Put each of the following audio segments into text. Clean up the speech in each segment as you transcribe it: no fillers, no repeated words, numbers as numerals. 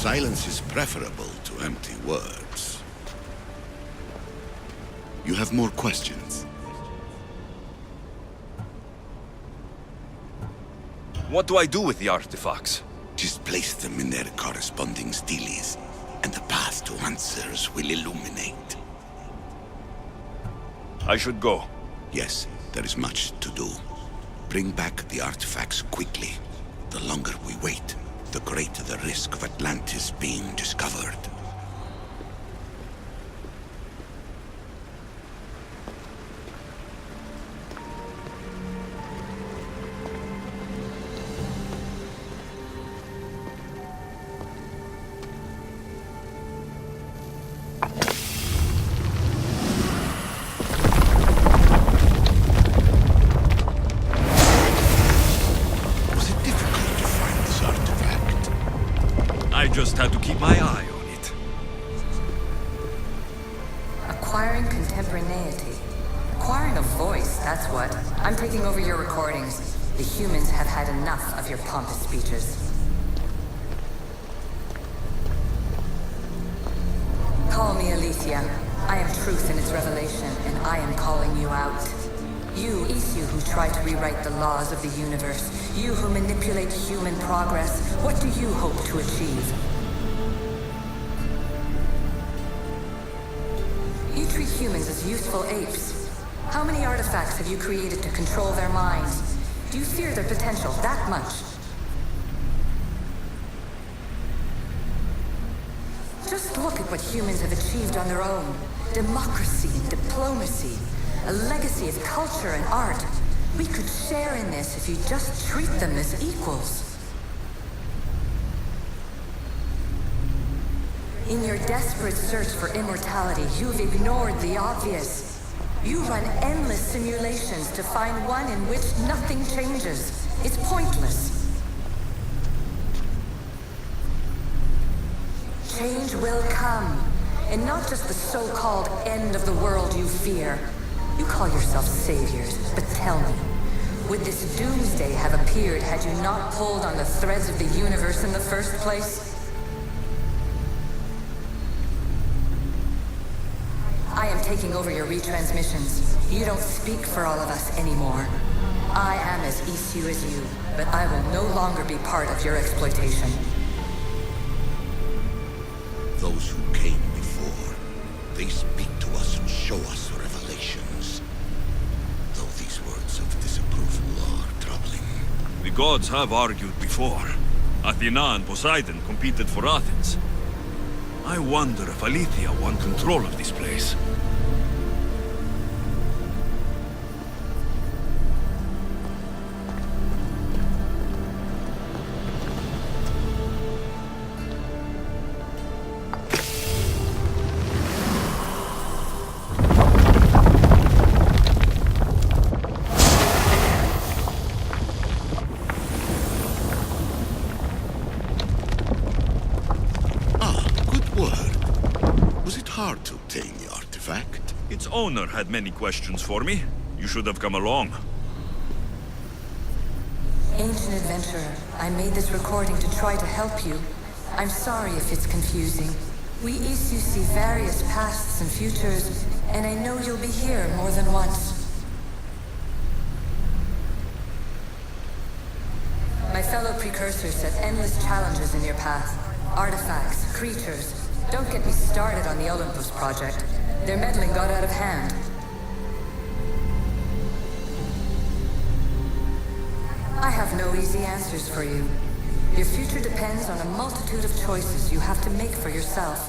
Silence is preferable to empty words. You have more questions? What do I do with the artifacts? Just place them in their corresponding steles, and the path to answers will illuminate. I should go. Yes, there is much to do. Bring back the artifacts quickly. The longer we wait, the greater the risk of Atlantis being discovered. I just had to keep my eye on it. Acquiring contemporaneity. Acquiring a voice, that's what. I'm taking over your recordings. The humans have had enough of your pompous speeches. Call me Aletheia. I am truth in its revelation, and I am calling you out. You, Isu, who try to rewrite the laws of the universe. You who manipulate human progress. What do you hope to achieve? You treat humans as useful apes. How many artifacts have you created to control their minds? Do you fear their potential that much? Just look at what humans have achieved on their own. Democracy and diplomacy. A legacy of culture and art. We could share in this if you just treat them as equals. In your desperate search for immortality, you've ignored the obvious. You run endless simulations to find one in which nothing changes. It's pointless. Change will come, and not just the so-called end of the world you fear. You call yourselves saviors, but tell me, would this doomsday have appeared had you not pulled on the threads of the universe in the first place? I am taking over your retransmissions. You don't speak for all of us anymore. I am as Isu as you, but I will no longer be part of your exploitation. Those who came before, they speak to us and show us revelations. Though these words of disapproval are troubling. The gods have argued before. Athena and Poseidon competed for Athens. I wonder if Aletheia won control of this place. Hard to obtain the artifact. Its owner had many questions for me. You should have come along. Ancient adventurer, I made this recording to try to help you. I'm sorry if it's confusing. We Isu see various pasts and futures, and I know you'll be here more than once. My fellow precursors set endless challenges in your path. Artifacts, creatures. Don't get me started on the Olympus project. Their meddling got out of hand. I have no easy answers for you. Your future depends on a multitude of choices you have to make for yourself.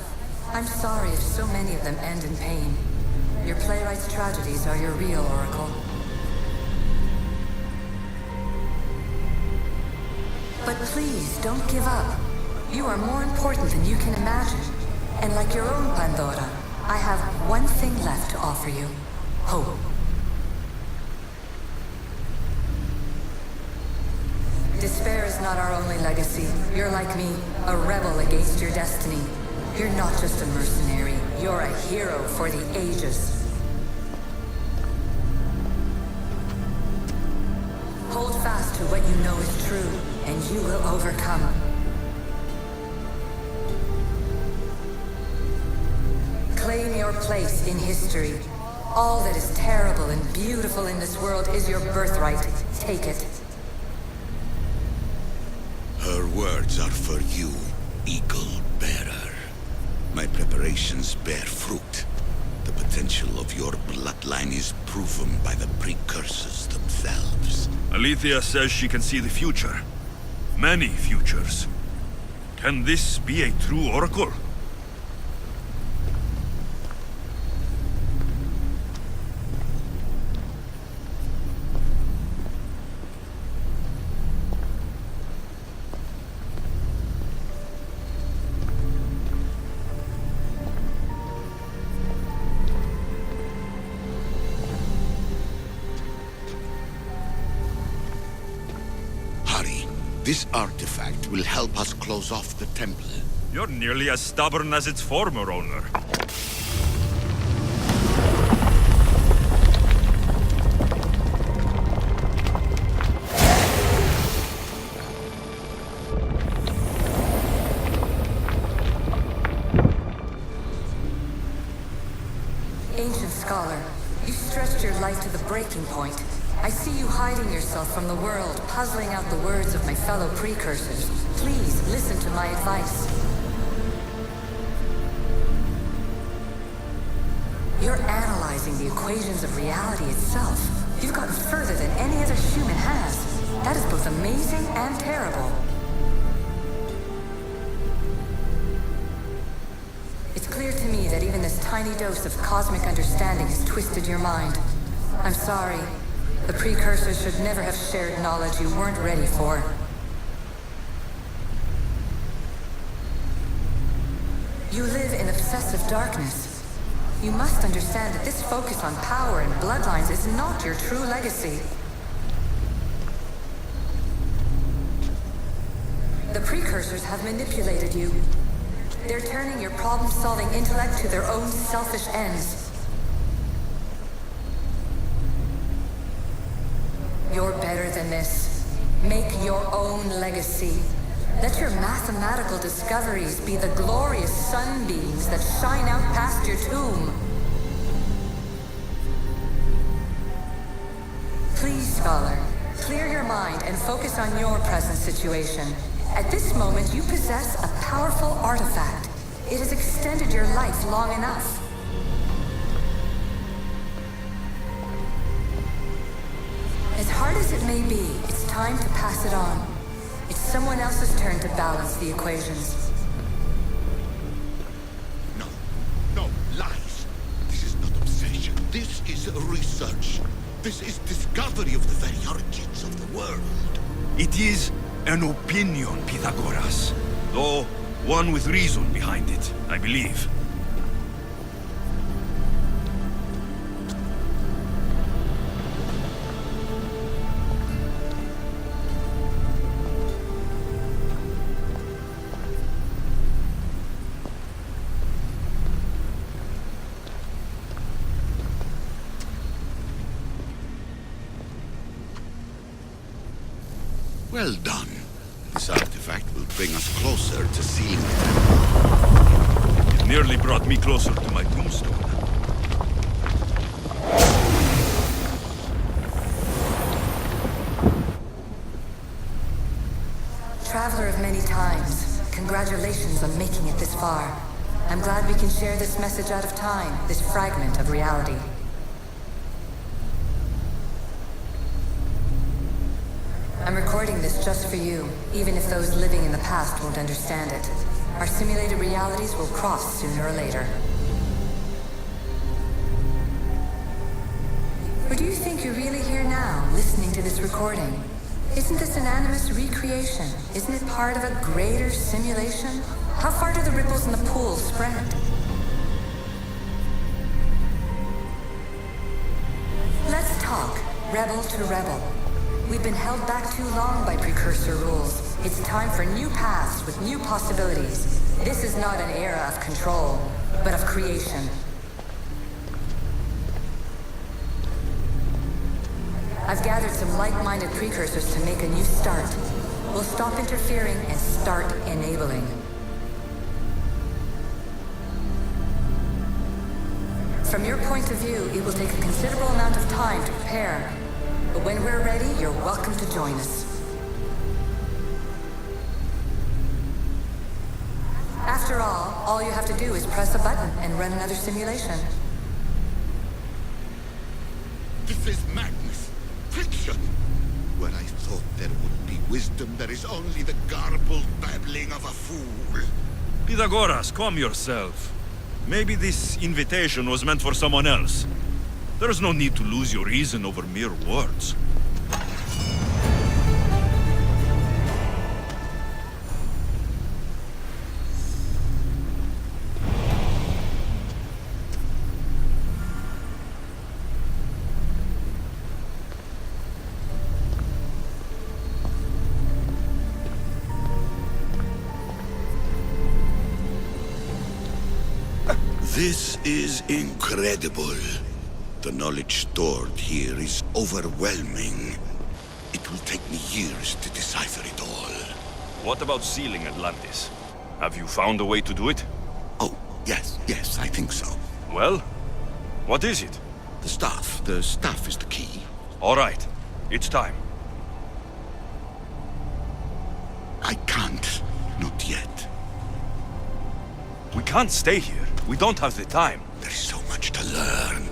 I'm sorry if so many of them end in pain. Your playwright's tragedies are your real oracle. But please, don't give up. You are more important than you can imagine. And like your own Pandora, I have one thing left to offer you. Hope. Despair is not our only legacy. You're like me, a rebel against your destiny. You're not just a mercenary. You're a hero for the ages. Hold fast to what you know is true, and you will overcome. your place in history. All that is terrible and beautiful in this world is your birthright. Take it. Her words are for you, Eagle Bearer. My preparations bear fruit. The potential of your bloodline is proven by the precursors themselves. Alethea says she can see the future. Many futures. Can this be a true oracle? This artifact will help us close off the temple. You're nearly as stubborn as its former owner. Ancient scholar, you stretched your life to the breaking point. I see you hiding yourself from the world, puzzling out the words of my fellow precursors. Please, listen to my advice. You're analyzing the equations of reality itself. You've gotten further than any other human has. That is both amazing and terrible. It's clear to me that even this tiny dose of cosmic understanding has twisted your mind. I'm sorry. The precursors should never have shared knowledge you weren't ready for. You live in obsessive darkness. You must understand that this focus on power and bloodlines is not your true legacy. The precursors have manipulated you. They're turning your problem-solving intellect to their own selfish ends. You're better than this. Make your own legacy. Let your mathematical discoveries be the glorious sunbeams that shine out past your tomb. Please, scholar, clear your mind and focus on your present situation. At this moment, you possess a powerful artifact. It has extended your life long enough. As hard as it may be, it's time to pass it on. It's someone else's turn to balance the equations. No, lies. This is not obsession. This is research. This is discovery of the very origins of the world. It is an opinion, Pythagoras. Though one with reason behind it, I believe. Well done. This artifact will bring us closer to seeing the temple. It nearly brought me closer to my tombstone. Traveler of many times, congratulations on making it this far. I'm glad we can share this message out of time, this fragment of reality. I'm recording this just for you, even if those living in the past won't understand it. Our simulated realities will cross sooner or later. Or do you think you're really here now, listening to this recording? Isn't this an animus recreation? Isn't it part of a greater simulation? How far do the ripples in the pool spread? Let's talk, rebel to rebel. We've been held back too long by precursor rules. It's time for new paths with new possibilities. This is not an era of control, but of creation. I've gathered some like-minded precursors to make a new start. We'll stop interfering and start enabling. From your point of view, it will take a considerable amount of time to prepare. But when we're ready, you're welcome to join us. After all you have to do is press a button and run another simulation. This is madness. Fiction. Where I thought there would be wisdom, there is only the garbled babbling of a fool. Pythagoras, calm yourself. Maybe this invitation was meant for someone else. There's no need to lose your reason over mere words. This is incredible. The knowledge stored here is overwhelming. It will take me years to decipher it all. What about sealing Atlantis? Have you found a way to do it? Oh, yes, I think so. Well, what is it? The staff is the key. All right, it's time. I can't, not yet. We can't stay here. We don't have the time. There's so much to learn.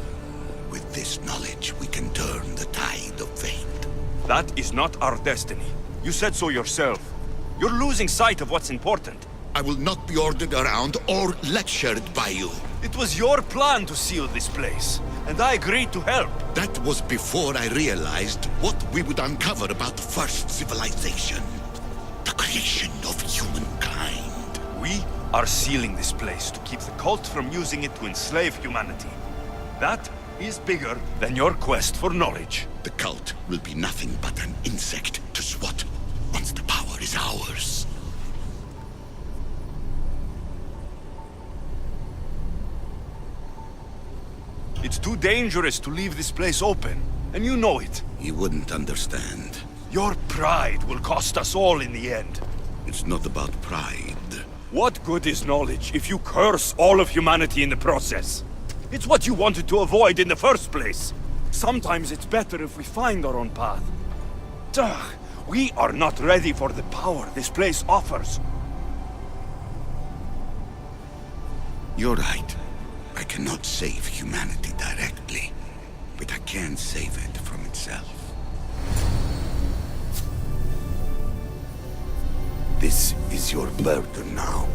With this knowledge, we can turn the tide of fate. That is not our destiny. You said so yourself. You're losing sight of what's important. I will not be ordered around or lectured by you. It was your plan to seal this place, and I agreed to help. That was before I realized what we would uncover about the first civilization. The creation of humankind. We are sealing this place to keep the cult from using it to enslave humanity. That is bigger than your quest for knowledge. The cult will be nothing but an insect to swat once the power is ours. It's too dangerous to leave this place open, and you know it. You wouldn't understand. Your pride will cost us all in the end. It's not about pride. What good is knowledge if you curse all of humanity in the process? It's what you wanted to avoid in the first place. Sometimes it's better if we find our own path. Ugh, we are not ready for the power this place offers. You're right. I cannot save humanity directly, but I can save it from itself. This is your burden now.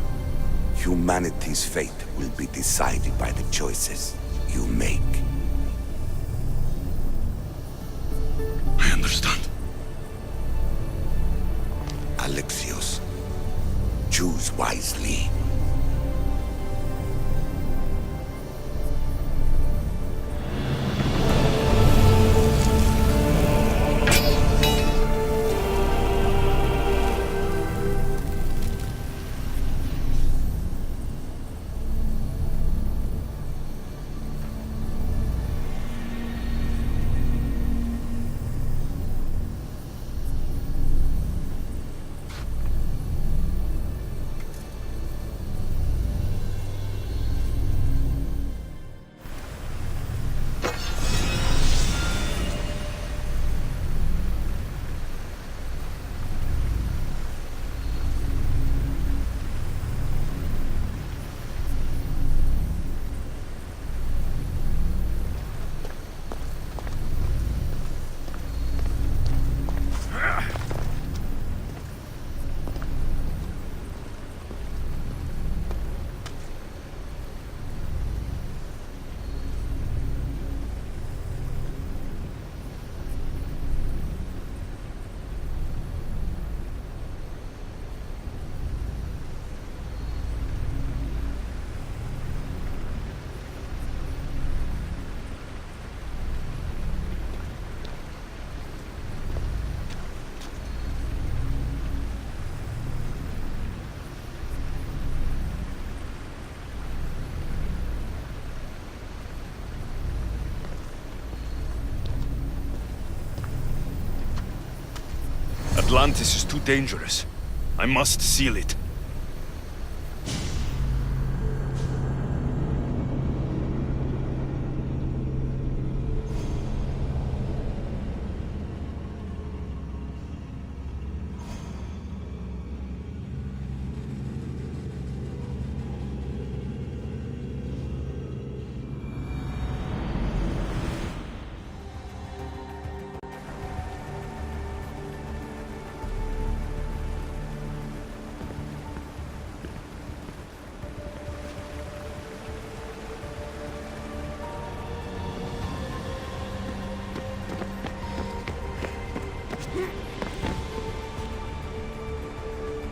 Humanity's fate will be decided by the choices you make. I understand. Alexios, choose wisely. Atlantis is too dangerous. I must seal it.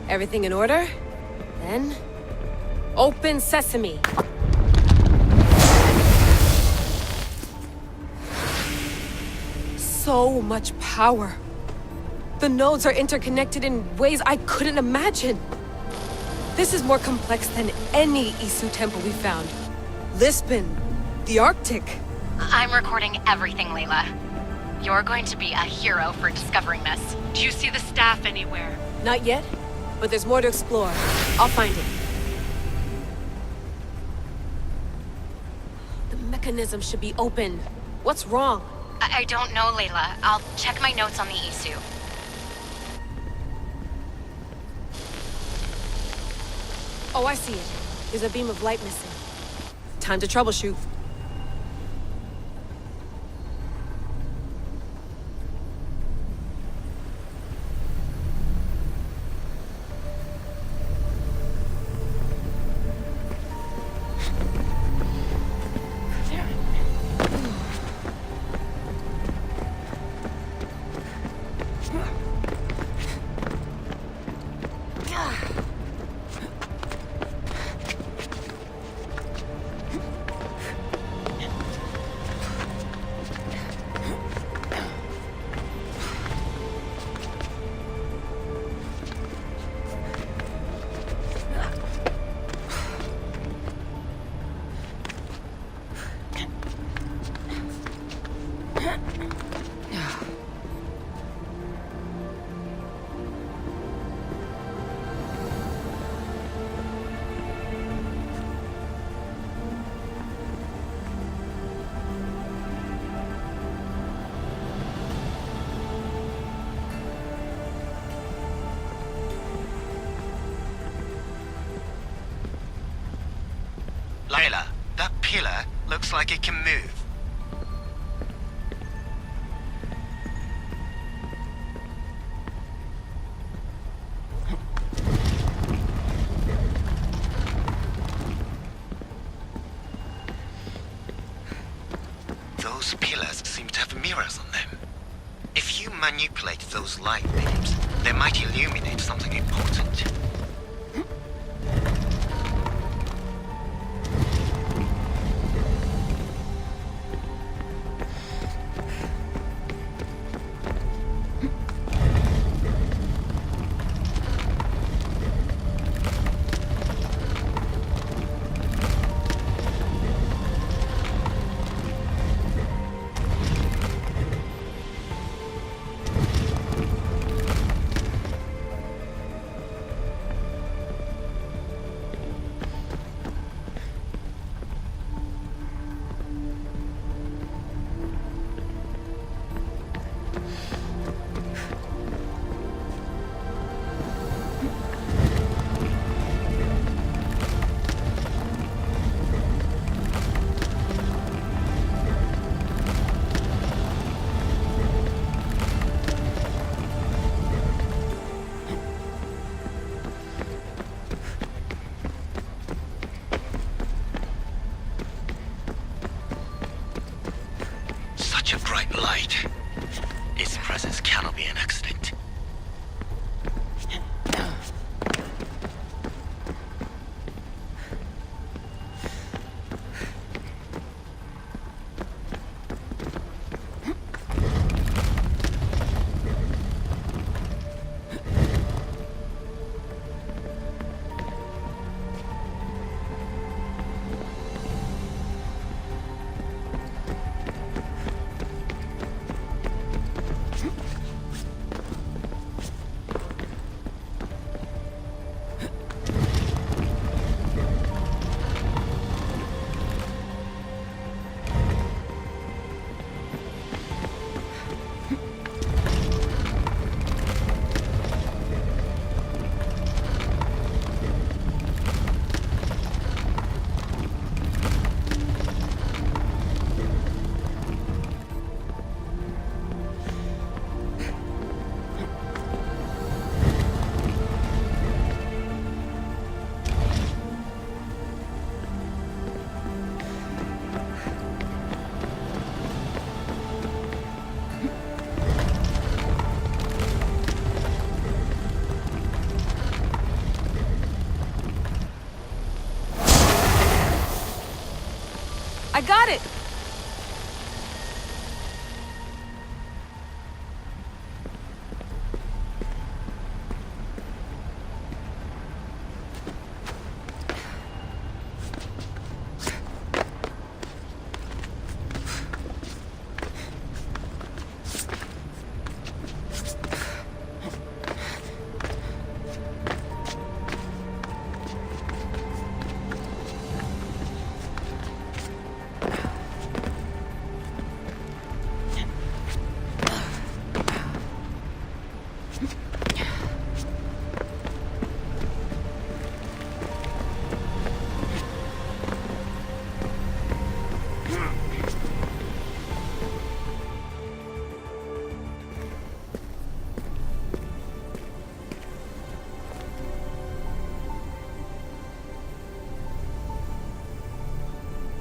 Everything in order? Then... open sesame! So much power. The nodes are interconnected in ways I couldn't imagine. This is more complex than any Isu temple we found. Lisbon, the Arctic. I'm recording everything, Layla. You're going to be a hero for discovering this. Do you see the staff anywhere? Not yet, but there's more to explore. I'll find it. The mechanism should be open. What's wrong? I don't know, Layla. I'll check my notes on the Isu. Oh, I see it. There's a beam of light missing. Time to troubleshoot. Layla, that pillar looks like it can move. Those pillars seem to have mirrors on them. If you manipulate those light beams, they might illuminate something important. Such a bright light. Its presence cannot be an accident. got it!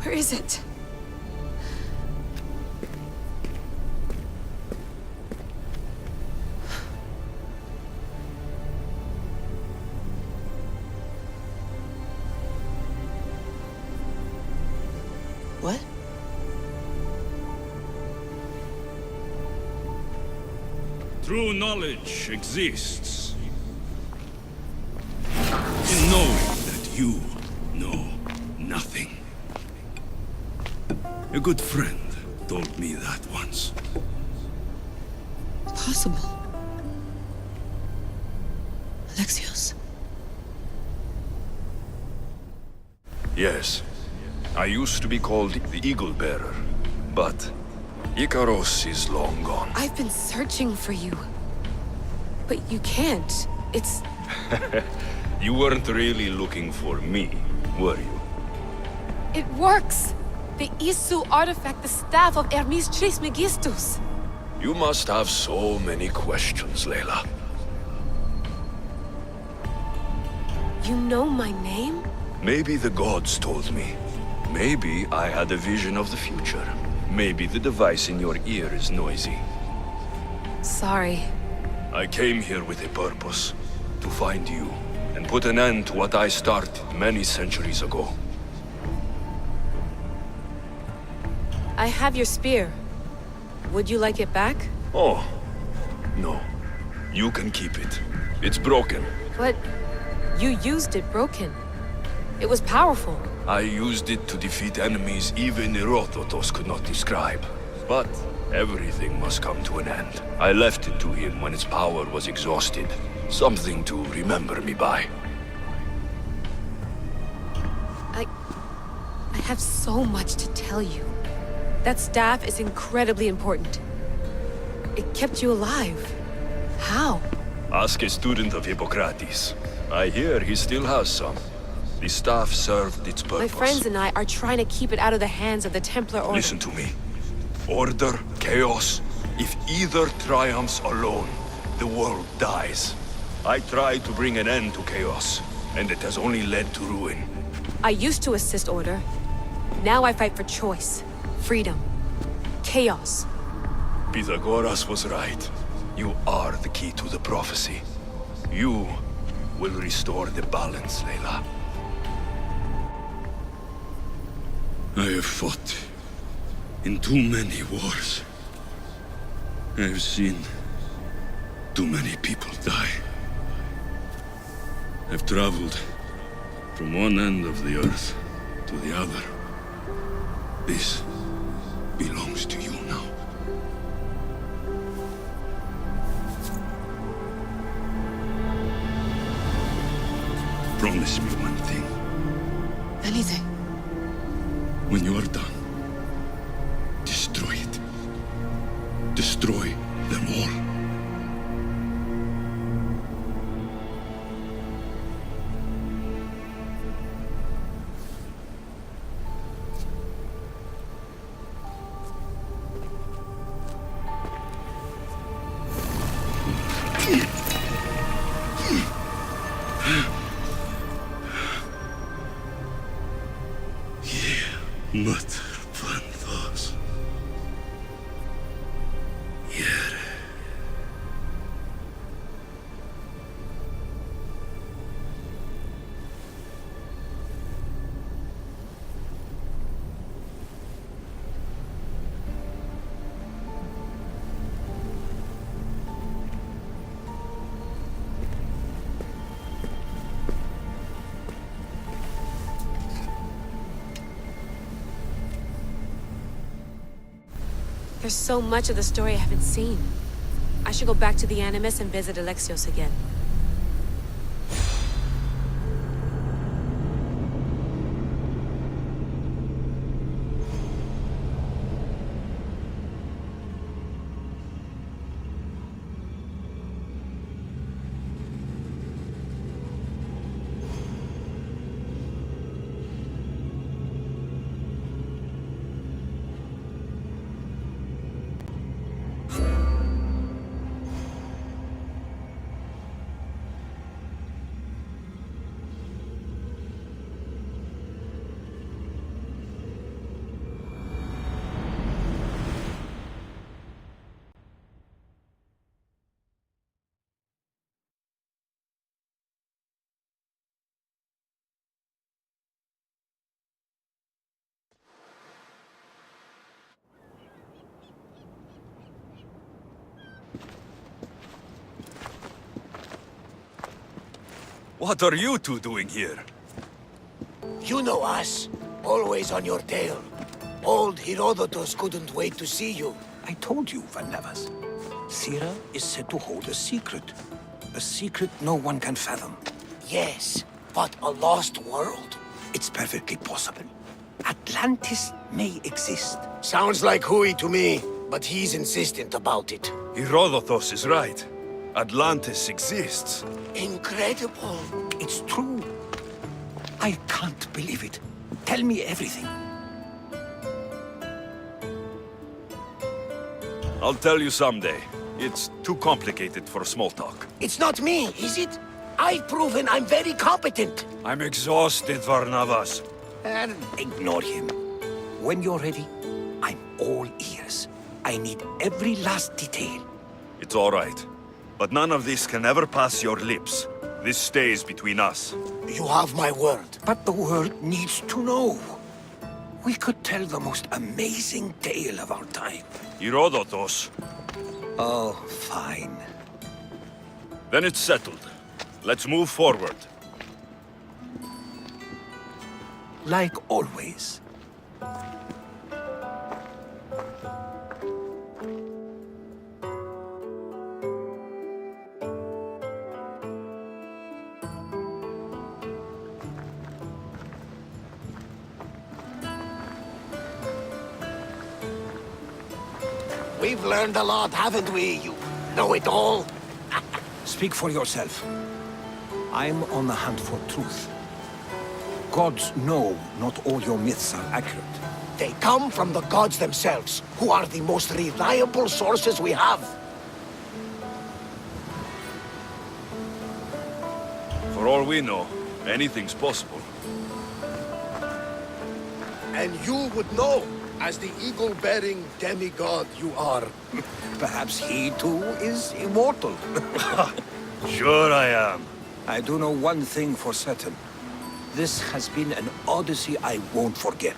Where is it? What? True knowledge exists in knowing that you know nothing. A good friend told me that once. Possible. Alexios. Yes. I used to be called the Eagle Bearer, but Icaros is long gone. I've been searching for you. But you can't. It's... You weren't really looking for me, were you? It works! The Isu artifact, the staff of Hermes Trismegistus. You must have so many questions, Layla. You know my name? Maybe the gods told me. Maybe I had a vision of the future. Maybe the device in your ear is noisy. Sorry. I came here with a purpose. To find you, and put an end to what I started many centuries ago. I have your spear. Would you like it back? Oh, no. You can keep it. It's broken. But you used it broken. It was powerful. I used it to defeat enemies even Herodotus could not describe. But everything must come to an end. I left it to him when its power was exhausted. Something to remember me by. I have so much to tell you. That staff is incredibly important. It kept you alive. How? Ask a student of Hippocrates. I hear he still has some. The staff served its purpose. My friends and I are trying to keep it out of the hands of the Templar Order. Listen to me. Order, chaos. If either triumphs alone, the world dies. I tried to bring an end to chaos, and it has only led to ruin. I used to assist Order. Now I fight for choice, freedom, chaos. Pythagoras was right. You are the key to the prophecy. You will restore the balance, Layla. I have fought in too many wars. I have seen too many people die. I've traveled from one end of the earth to the other. This belongs to you now. Promise me one thing. Anything. When you are done, destroy it. Destroy them all. Mother Planthos. Hier There's so much of the story I haven't seen. I should go back to the Animus and visit Alexios again. What are you two doing here? You know us. Always on your tail. Old Herodotus couldn't wait to see you. I told you, Van Nevers. Sira is said to hold a secret. A secret no one can fathom. Yes, but a lost world? It's perfectly possible. Atlantis may exist. Sounds like Hui to me, but he's insistent about it. Herodotus is right. Atlantis exists. Incredible. It's true. I can't believe it. Tell me everything. I'll tell you someday. It's too complicated for small talk. It's not me, is it? I've proven I'm very competent. I'm exhausted, Varnavas. And ignore him. When you're ready, I'm all ears. I need every last detail. It's all right. But none of this can ever pass your lips. This stays between us. You have my word. But the world needs to know. We could tell the most amazing tale of our time. Herodotus. Oh, fine. Then it's settled. Let's move forward. Like always. We've learned a lot, haven't we? You know it all. Speak for yourself. I'm on the hunt for truth. Gods know not all your myths are accurate. They come from the gods themselves, who are the most reliable sources we have. For all we know, anything's possible. And you would know, as the eagle-bearing demigod you are. Perhaps he too is immortal. Sure I am. I do know one thing for certain. This has been an odyssey I won't forget.